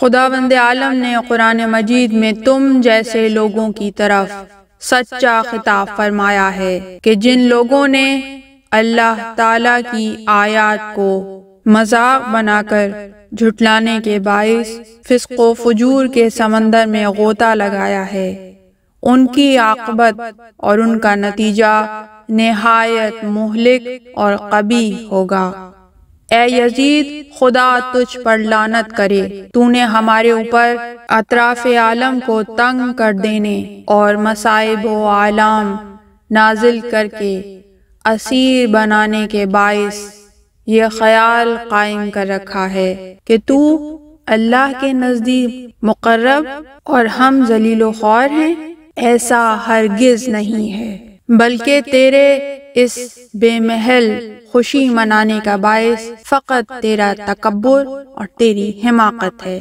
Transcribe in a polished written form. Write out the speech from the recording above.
خداوند عالم نے قرآن مجید میں تم جیسے لوگوں کی طرف سچا خطاب فرمایا ہے کہ جن لوگوں نے اللہ تعالی کی آیات کو مذاق بنا کر جھٹلانے کے باعث فسق و فجور کے سمندر میں غوطہ لگایا ہے، ان کی عاقبت اور ان کا نتیجہ نہایت مہلک اور قبیح ہوگا۔ اے یزید، خدا تجھ پر لعنت کرے، تو نے ہمارے اوپر اطراف عالم کو تنگ کر دینے اور مصائب و آلام نازل کر کے اسیر بنانے کے باعث یہ خیال قائم کر رکھا ہے کہ تو اللہ کے نزدیک مقرب اور ہم ذلیل و خوار ہیں۔ ایسا ہرگز نہیں ہے، بلکہ تیرے اس بے محل خوشی منانے کا باعث فقط تیرا تکبر اور تیری حماقت ہے۔